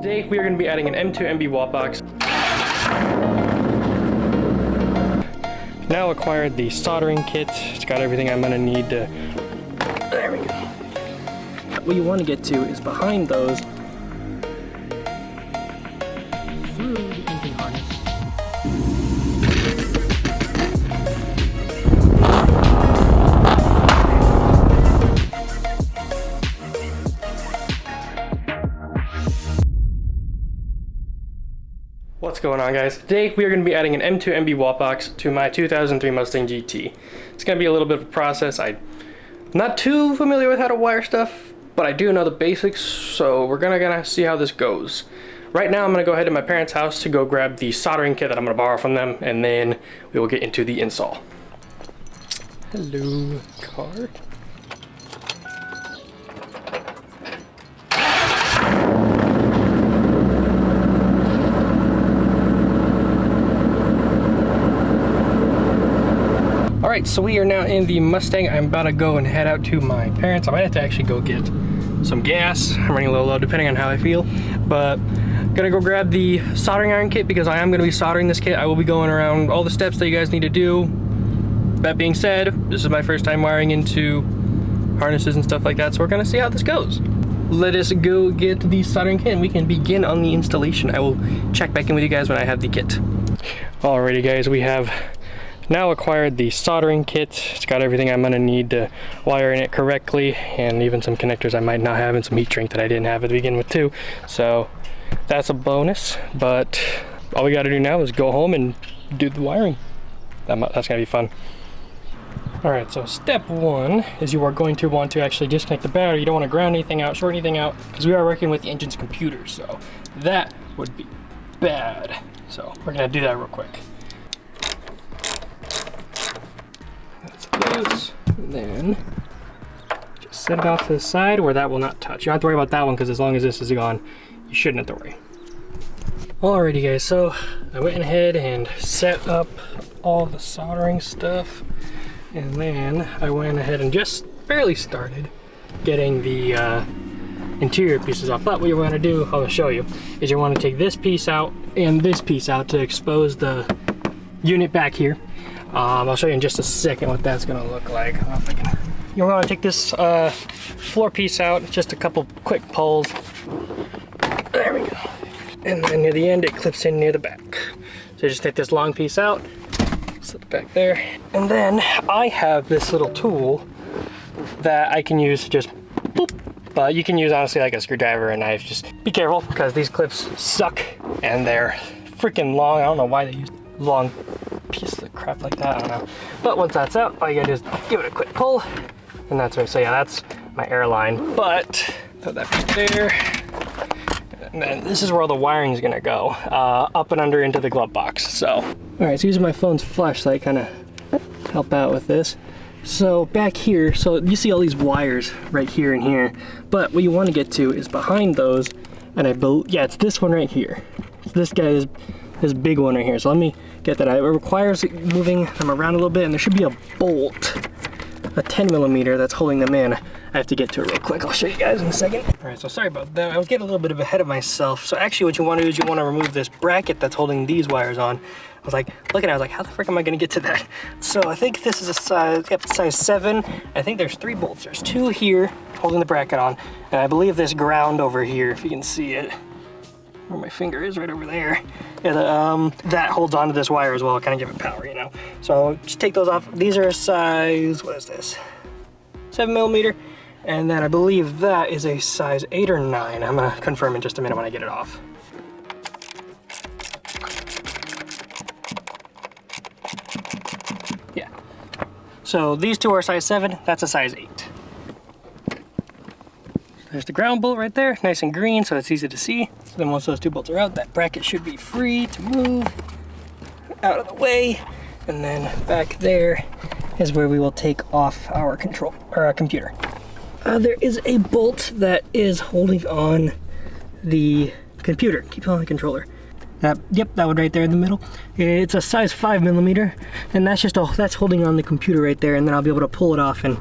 Today we are going to be adding an N2MB WOT box. Now acquired the soldering kit. It's got everything I'm going to need to... There we go. What you want to get to is behind those through the engine harness. What's going on, guys? Today we are going to be adding an N2MB WOT box to my 2003 Mustang GT. It's going to be a little bit of a process. I'm not too familiar with how to wire stuff, but I do know the basics, so we're gonna see how this goes. Right now I'm going to go ahead to my parents' house to go grab the soldering kit that I'm going to borrow from them, and then we will get into the install. Hello, car. Alright, so we are now in the Mustang. I'm about to go and head out to my parents. I might have to actually go get some gas. I'm running a little low depending on how I feel. But I'm gonna go grab the soldering iron kit because I am gonna be soldering this kit. I will be going around all the steps that you guys need to do. That being said, this is my first time wiring into harnesses and stuff like that, so we're gonna see how this goes. Let us go get the soldering kit and we can begin on the installation. I will check back in with you guys when I have the kit. Alrighty guys, we have now acquired the soldering kit. It's got everything I'm gonna need to wire in it correctly, and even some connectors I might not have, and some heat shrink that I didn't have at the beginning with too. So that's a bonus, but all we gotta do now is go home and do the wiring. That's gonna be fun. All right, so step one is you are going to want to actually disconnect the battery. You don't wanna ground anything out, short anything out, because we are working with the engine's computer, so that would be bad. So we're gonna do that real quick. Loose, and then just set it off to the side where that will not touch. You don't have to worry about that one because as long as this is gone, you shouldn't have to worry. Alrighty guys, so I went ahead and set up all the soldering stuff, and then I went ahead and just barely started getting the interior pieces off. But what you want to do, I'll show you, is you want to take this piece out and this piece out to expose the unit back here. I'll show you in just a second what that's gonna look like. You're gonna take this floor piece out, just a couple quick pulls. There we go. And then near the end, it clips in near the back. So just take this long piece out, slip it back there. And then I have this little tool that I can use to just boop. But you can use honestly like a screwdriver or a knife. Just be careful because these clips suck and they're freaking long. I don't know why they use long pieces of crap like that, I don't know. But once that's out, all you gotta do is give it a quick pull, and that's right. So yeah, that's my airline. But throw that right there, and then this is where all the wiring is gonna go, up and under into the glove box. So, all right, so using my phone's flashlight kind of help out with this. So back here, so you see all these wires right here and here, but what you want to get to is behind those, and yeah, it's this one right here. So this guy is this big one right here. So let me get that out. It requires moving them around a little bit, and there should be a bolt, a 10mm that's holding them in. I have to get to it real quick. I'll show you guys in a second. All right, so sorry about that. I was getting a little bit ahead of myself. So actually what you want to do is you want to remove this bracket that's holding these wires on. I was like, looking at it, I was like, how the frick am I gonna get to that? So I think this is a size 7. I think there's 3 bolts. There's 2 here holding the bracket on, and I believe this ground over here, if you can see it, where my finger is, right over there. Yeah, that holds onto this wire as well, kind of give it power, you know. So just take those off. These are a size, what is this? 7mm, and then I believe that is a size 8 or 9. I'm gonna confirm in just a minute when I get it off. Yeah. So these 2 are size 7, that's a size 8. There's the ground bolt right there, nice and green, so it's easy to see. So then once those 2 bolts are out, that bracket should be free to move out of the way. And then back there is where we will take off our computer. There is a bolt that is holding on the computer. Keep on the controller. Yep, that one right there in the middle. It's a size 5mm, and that's holding on the computer right there, and then I'll be able to pull it off and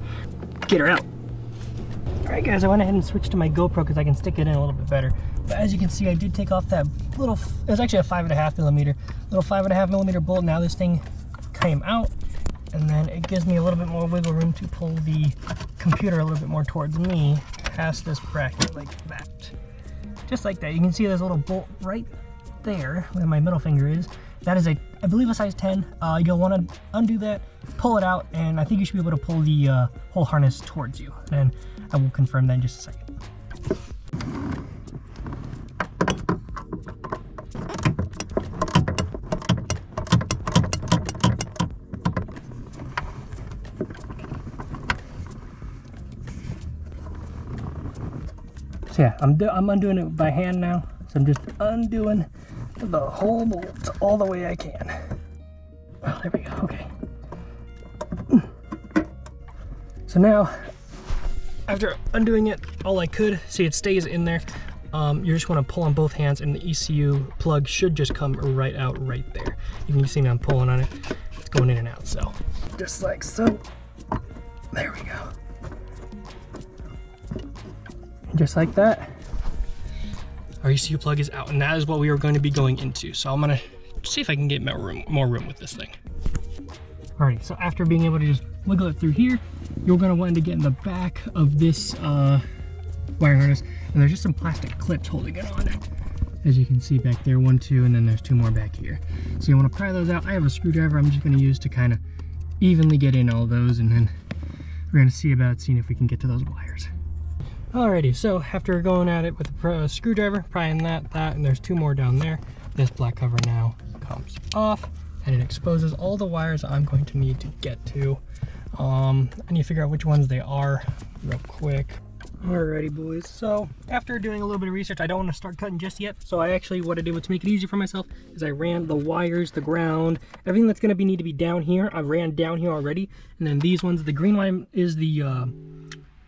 get her out. All right guys, I went ahead and switched to my GoPro because I can stick it in a little bit better. But as you can see, I did take off that little, it was actually a 5.5 millimeter, little 5.5 millimeter bolt. Now this thing came out, and then it gives me a little bit more wiggle room to pull the computer a little bit more towards me past this bracket like that. Just like that. You can see there's a little bolt right there where my middle finger is. That is I believe a size 10. You'll want to undo that, pull it out, and I think you should be able to pull the whole harness towards you. And I will confirm that in just a second. So yeah, I'm undoing it by hand now. So I'm just undoing the whole bolt all the way I can. Oh, there we go, okay. So now, after undoing it all I could, see it stays in there. You just want to pull on both hands and the ECU plug should just come right out right there. You can see me, I'm pulling on it. It's going in and out, so. Just like so. There we go. And just like that, our ECU plug is out, and that is what we are going to be going into. So I'm gonna see if I can get more room with this thing. Alright, so after being able to just wiggle it through here, you're gonna want to get in the back of this wire harness, and there's just some plastic clips holding it on. As you can see back there, 1, 2, and then there's 2 more back here. So you want to pry those out. I have a screwdriver I'm just going to use to kind of evenly get in all those, and then we're going to see about seeing if we can get to those wires. Alrighty, so after going at it with a screwdriver, prying that, and there's 2 more down there, this black cover now comes off, and it exposes all the wires I'm going to need to get to. I need to figure out which ones they are real quick. Alrighty boys, so after doing a little bit of research, I don't want to start cutting just yet. So I actually, what I did to make it easier for myself is I ran the wires, the ground, everything that's going to need to be down here, I ran down here already. And then these ones, the green line is the,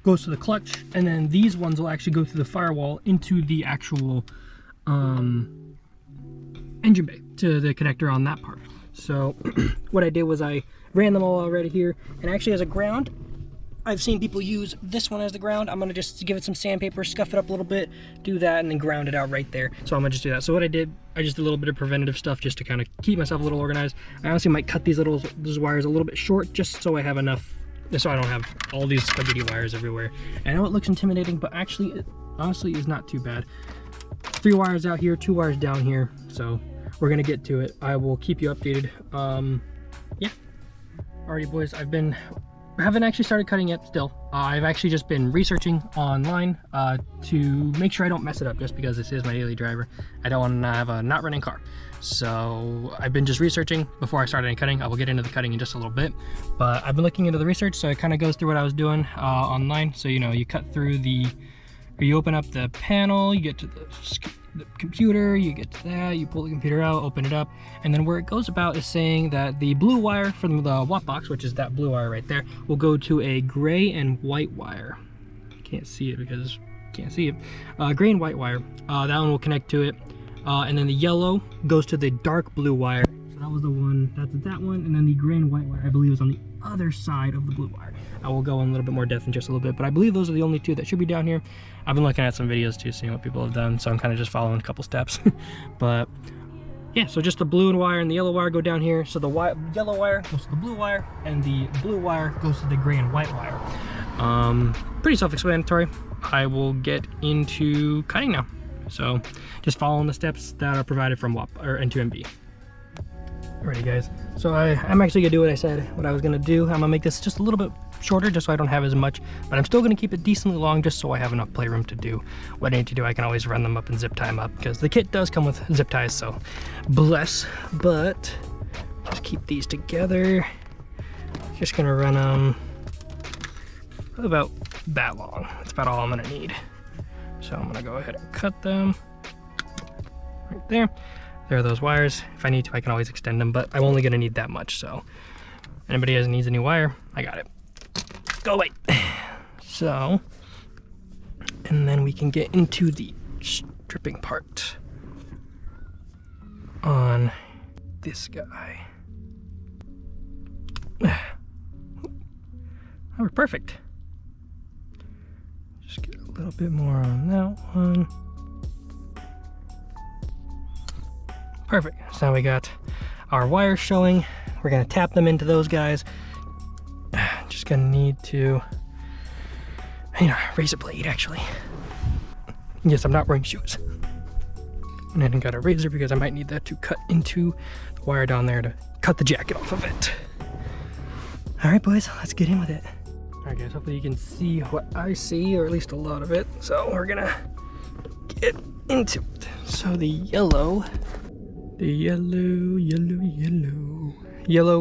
goes to the clutch. And then these ones will actually go through the firewall into the actual engine bay, to the connector on that part. So what I did was I ran them all already here. And actually as a ground, I've seen people use this one as the ground. I'm gonna just give it some sandpaper, scuff it up a little bit, do that, and then ground it out right there. So I'm gonna just do that. So what I did, I just did a little bit of preventative stuff just to kind of keep myself a little organized. I honestly might cut these wires a little bit short just so I have enough, so I don't have all these spaghetti wires everywhere. I know it looks intimidating, but actually, it honestly is not too bad. 3 wires out here, 2 wires down here. So we're gonna get to it. I will keep you updated. Yeah. Alrighty boys, I haven't actually started cutting yet still. I've actually just been researching online to make sure I don't mess it up, just because this is my daily driver. I don't want to have a not running car. So I've been just researching before I started any cutting. I will get into the cutting in just a little bit, but I've been looking into the research, so it kind of goes through what I was doing online. So, you know, you cut through you open up the panel, you get to the computer, you get to that, you pull the computer out, open it up, and then where it goes about is saying that the blue wire from the watt box, which is that blue wire right there, will go to a gray and white wire. You can't see it because you can't see it. Gray and white wire. That one will connect to it, and then the yellow goes to the dark blue wire. So that was the one, that's that one, and then the gray and white wire I believe is on the other side of the blue wire. I will go in a little bit more depth in just a little bit, but I believe those are the only 2 that should be down here. I've been looking at some videos too, seeing what people have done, so I'm kind of just following a couple steps. But yeah, so just the blue wire and the yellow wire go down here. So the yellow wire goes to the blue wire, and the blue wire goes to the gray and white wire. Pretty self-explanatory. I will get into cutting now. So just following the steps that are provided from N2MB. Alrighty guys, so I'm actually gonna do what I said, what I was gonna do. I'm gonna make this just a little bit shorter just so I don't have as much, but I'm still gonna keep it decently long just so I have enough playroom to do what I need to do. I can always run them up and zip tie them up because the kit does come with zip ties, so bless. But just keep these together. Just gonna run them about that long. That's about all I'm gonna need. So I'm gonna go ahead and cut them right there. There are those wires. If I need to, I can always extend them, but I'm only gonna need that much, so anybody who needs a new wire, I got it. Go away. So, and then we can get into the stripping part on this guy. Oh, we're perfect. Just get a little bit more on that one. Perfect. So now we got our wires showing. We're gonna tap them into those guys. Just gonna need to, razor blade actually. Yes, I'm not wearing shoes. And I didn't got a razor because I might need that to cut into the wire down there to cut the jacket off of it. All right, boys, let's get in with it. All right, guys, hopefully you can see what I see, or at least a lot of it. So we're gonna get into it. So the yellow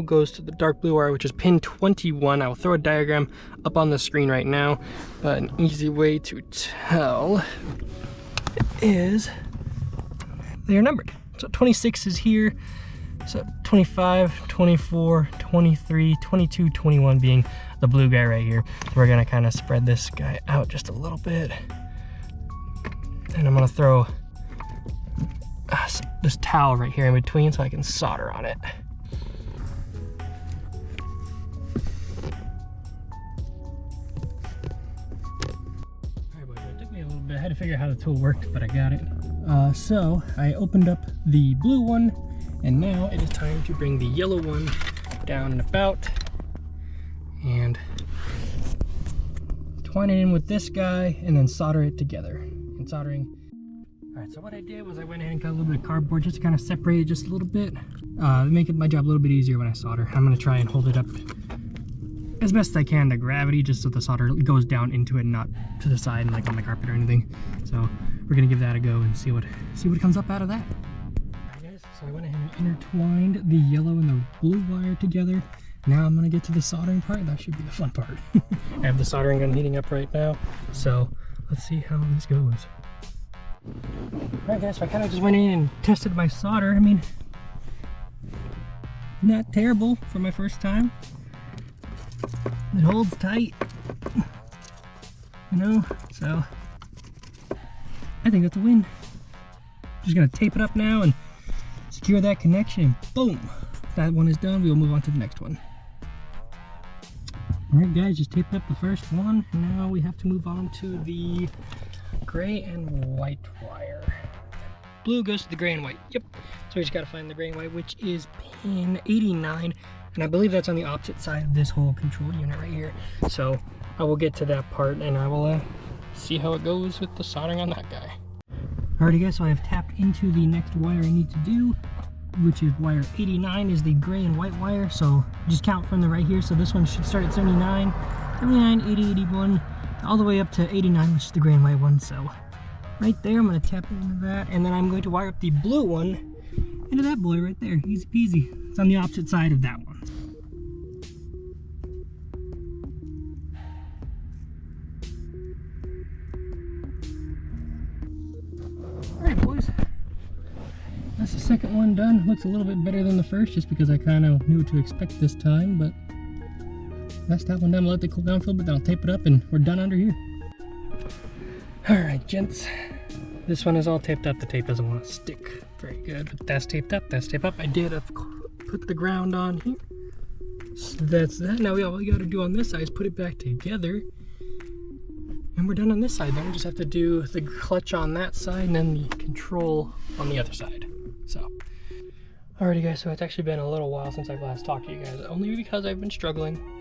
goes to the dark blue wire, which is pin 21. I will throw a diagram up on the screen right now, but an easy way to tell is they are numbered. So 26 is here, so 25, 24, 23, 22, 21 being the blue guy right here. So we're gonna kind of spread this guy out just a little bit, and I'm gonna throw this towel right here in between so I can solder on it. Alright, boys, it took me a little bit. I had to figure out how the tool worked, but I got it. So I opened up the blue one, and now it is time to bring the yellow one down and about and twine it in with this guy and then solder it together. And soldering. Alright, so what I did was I went ahead and cut a little bit of cardboard just to kind of separate it just a little bit. Make it my job a little bit easier when I solder. I'm going to try and hold it up as best I can to gravity, just so the solder goes down into it and not to the side and like on the carpet or anything. So we're going to give that a go and see what comes up out of that. Alright guys, so I went ahead and intertwined the yellow and the blue wire together. Now I'm going to get to the soldering part. That should be the fun part. I have the soldering gun heating up right now, so let's see how this goes. Alright guys, so I kind of just went in and tested my solder. I mean, not terrible for my first time. It holds tight, so I think that's a win. Just gonna tape it up now and secure that connection, and boom, that one is done. We'll move on to the next one. Alright guys, just taped up the first one, and now we have to move on to the gray and white wire. Blue goes to the gray and white. Yep. So we just got to find the gray and white, which is pin 89, and I believe that's on the opposite side of this whole control unit right here. So I will get to that part, and I will see how it goes with the soldering on that guy. Alrighty guys, so I have tapped into the next wire I need to do, which is wire 89 is the gray and white wire. So just count from the right here. So this one should start at 79, 80, 81, all the way up to 89, which is the gray and white one. So right there, I'm going to tap into that, and then I'm going to wire up the blue one into that boy right there. Easy peasy. It's on the opposite side of that one. Alright boys, that's the second one done. Looks a little bit better than the first, just because I kind of knew what to expect this time, but that's that one done. I'll let it cool down for a little bit, then I'll tape it up, and we're done under here. Alright gents, this one is all taped up. The tape doesn't want to stick very good, but that's taped up, that's taped up. I did put the ground on here, so that's that. Now all we got to do on this side is put it back together, and we're done on this side. Then we just have to do the clutch on that side and then the control on the other side. So alrighty guys, so it's actually been a little while since I've last talked to you guys, only because I've been struggling.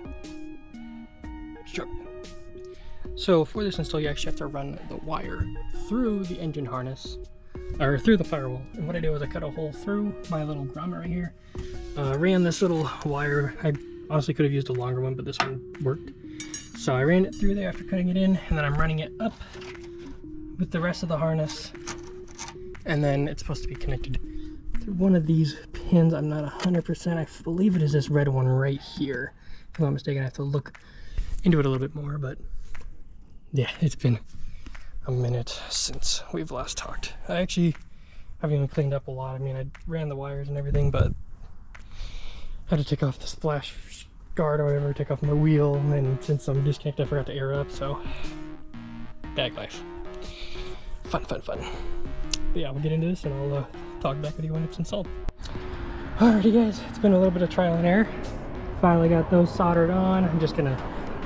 So for this install, you actually have to run the wire through the engine harness, or through the firewall. And what I did was I cut a hole through my little grommet right here, ran this little wire. I honestly could have used a longer one, but this one worked. So I ran it through there after cutting it in, and then I'm running it up with the rest of the harness, and then it's supposed to be connected through one of these pins. I'm not 100%. I believe it is this red one right here. If I'm not mistaken, I have to look into it a little bit more, but yeah, it's been a minute since we've last talked. I actually haven't even cleaned up a lot. I mean, I ran the wires and everything, but I had to take off the splash guard or whatever, take off my wheel, and since I'm disconnected, I forgot to air up, so bag life. Fun. But yeah, we'll get into this and I'll talk back with you when it's installed. Alrighty guys, it's been a little bit of trial and error. Finally got those soldered on. I'm just gonna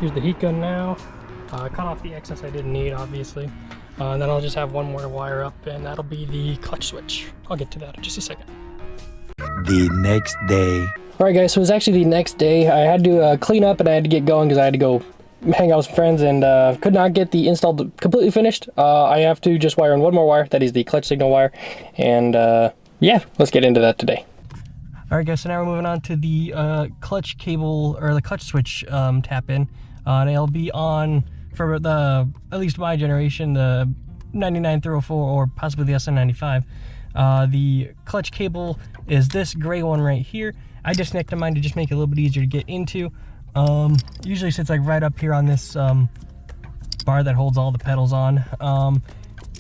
use the heat gun now. Cut off the excess I didn't need, obviously. And then I'll just have one more wire up, and that'll be the clutch switch. I'll get to that in just a second. the next day. Alright guys, so it was actually the next day. I had to clean up and I had to get going because I had to go hang out with some friends and could not get the install completely finished. I have to just wire in one more wire, that is the clutch signal wire, and yeah, let's get into that today. Alright guys, so now we're moving on to the clutch cable, or the clutch switch tap in, and it'll be on for the, at least my generation, the 99304 or possibly the SN95. The clutch cable is this gray one right here. I just connected mine to just make it a little bit easier to get into. Usually sits like right up here on this bar that holds all the pedals on.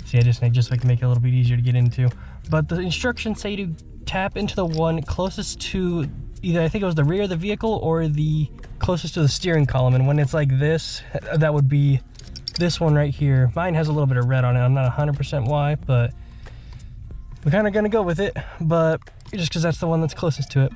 See, I just so I can make it a little bit easier to get into. But the instructions say to tap into the one closest to either, I think it was the rear of the vehicle or the closest to the steering column. And when it's like this, that would be this one right here. Mine has a little bit of red on it. I'm not 100% why, but we're kind of gonna go with it. But just because that's the one that's closest to it.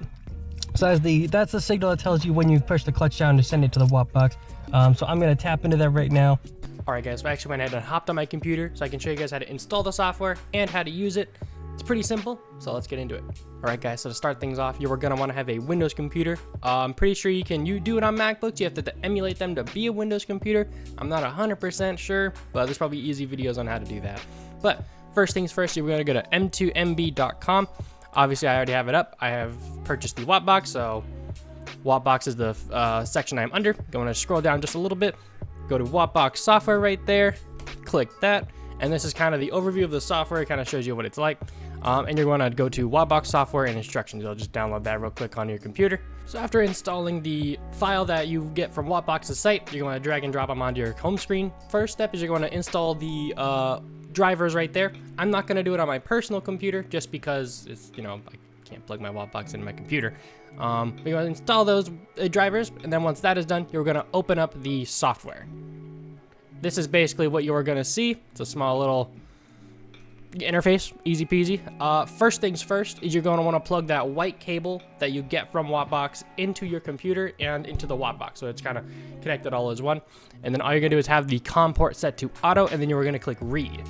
So that's the signal that tells you when you push the clutch down to send it to the watt box. So I'm gonna tap into that right now. All right guys, so I actually went ahead and hopped on my computer so I can show you guys how to install the software and how to use it. It's pretty simple, so let's get into it. All right guys, so to start things off, you are gonna wanna have a Windows computer. I'm pretty sure you do it on MacBooks. You have to emulate them to be a Windows computer. I'm not 100% sure, but there's probably easy videos on how to do that. But first things first, you're gonna go to N2MB.com. Obviously I already have it up. I have purchased the watt box, so watt box is the section I'm under. Going to scroll down just a little bit, go to watt box software right there, click that. And this is kind of the overview of the software. It kind of shows you what it's like. And you're going to go to watt box software and instructions. You'll just download that real quick on your computer. So after installing the file that you get from Wattbox's site, you're going to drag and drop them onto your home screen. First step is you're going to install the drivers right there. I'm not going to do it on my personal computer just because it's, you know, I can't plug my Wattbox into my computer. We're going to install those drivers, and then once that is done, you're going to open up the software. This is basically what you're going to see. It's a small little interface, easy peasy. First things first is you're going to want to plug that white cable that you get from Wattbox into your computer and into the Wattbox, so it's kind of connected all as one. And then all you're going to do is have the COM port set to auto, and then you're going to click read.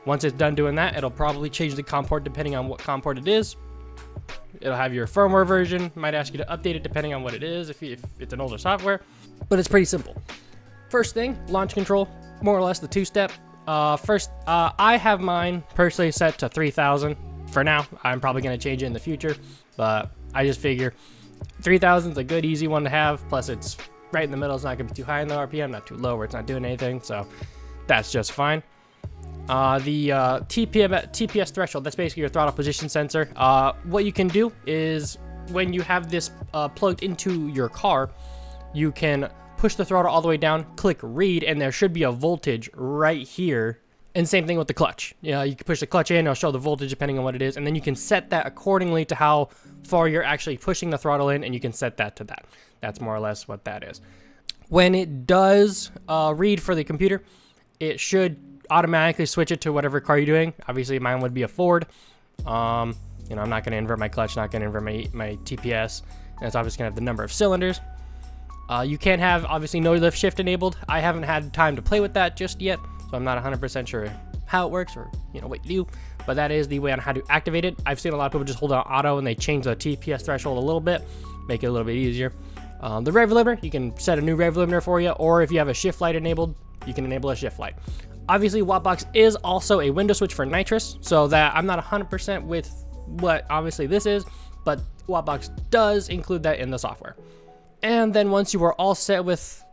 Once it's done doing that, it'll probably change the COM port depending on what COM port it is. It'll have your firmware version, might ask you to update it depending on what it is, if it's an older software, but it's pretty simple. First thing, launch control, more or less the two-step. First, I have mine personally set to 3,000 for now. I'm probably going to change it in the future, but I just figure 3,000 is a good, easy one to have. Plus, it's right in the middle. It's not going to be too high in the RPM, not too low where it's not doing anything, so that's just fine. The TPS threshold, that's basically your throttle position sensor. What you can do is when you have this plugged into your car, you can push the throttle all the way down, click read, and there should be a voltage right here. And same thing with the clutch. You know, you can push the clutch in, it'll show the voltage depending on what it is, and then you can set that accordingly to how far you're actually pushing the throttle in, and you can set that to that. That's more or less what that is. When it does read for the computer, it should automatically switch it to whatever car you're doing. Obviously, mine would be a Ford. You know, I'm not going to invert my clutch, not going to invert my TPS, and it's obviously going to have the number of cylinders. You can have, obviously, no lift shift enabled. I haven't had time to play with that just yet, so I'm not 100% sure how it works or, you know, what you do, but that is the way on how to activate it. I've seen a lot of people just hold on auto and they change the TPS threshold a little bit, make it a little bit easier. The rev limiter, you can set a new rev limiter for you, or if you have a shift light enabled, you can enable a shift light. Obviously, Wattbox is also a window switch for nitrous, so that I'm not 100% with what obviously this is, but Wattbox does include that in the software. And then once you are all set with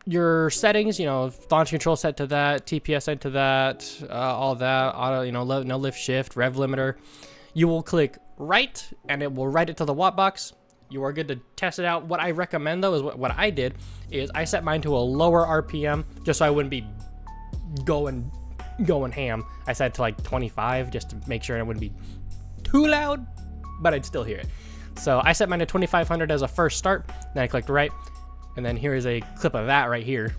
your settings, you know, launch control set to that, TPS set to that, all that, auto, you know, no lift shift, rev limiter, you will click write, and it will write it to the Wattbox. You are good to test it out. What I recommend though is what I did is I set mine to a lower RPM just so I wouldn't be going ham. I set it to like 25 just to make sure it wouldn't be too loud, but I'd still hear it. So I set mine to 2500 as a first start, then I clicked write, and then here is a clip of that right here.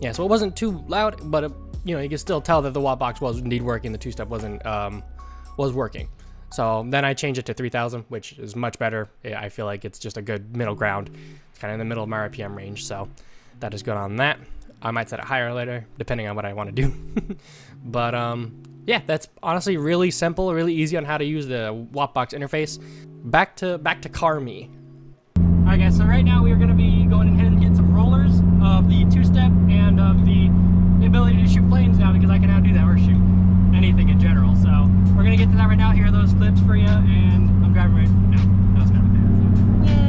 Yeah, so it wasn't too loud, but it, you know, you can still tell that the Wattbox was indeed working. The two-step was working. So then I changed it to 3000, which is much better. I feel like it's just a good middle ground. It's kind of in the middle of my RPM range, so that is good on that. I might set it higher later, depending on what I want to do. But yeah, that's honestly really simple, really easy on how to use the WOT box interface. Back to car me. All right, guys. So right now we are going to be going ahead and get some rollers of the 2-step and of the ability to shoot flames now, because I can now do that, or shoot anything in general. So we're going to get to that right now. Here are those clips for you, and I'm driving right now. That's kind of bad. Yay!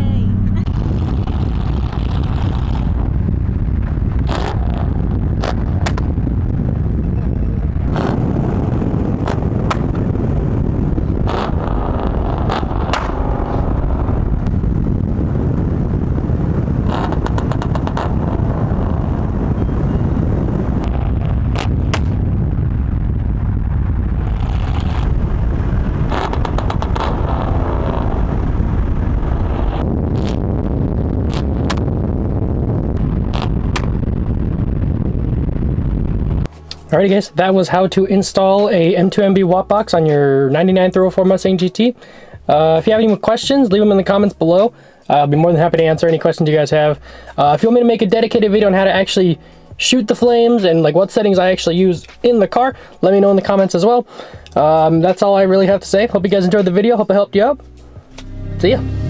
Alrighty guys, that was how to install a N2MB WOT box on your 99 304 Mustang GT. If you have any more questions, leave them in the comments below. I'll be more than happy to answer any questions you guys have. If you want me to make a dedicated video on how to actually shoot the flames and like what settings I actually use in the car, let me know in the comments as well. That's all I really have to say. Hope you guys enjoyed the video. Hope it helped you out. See ya.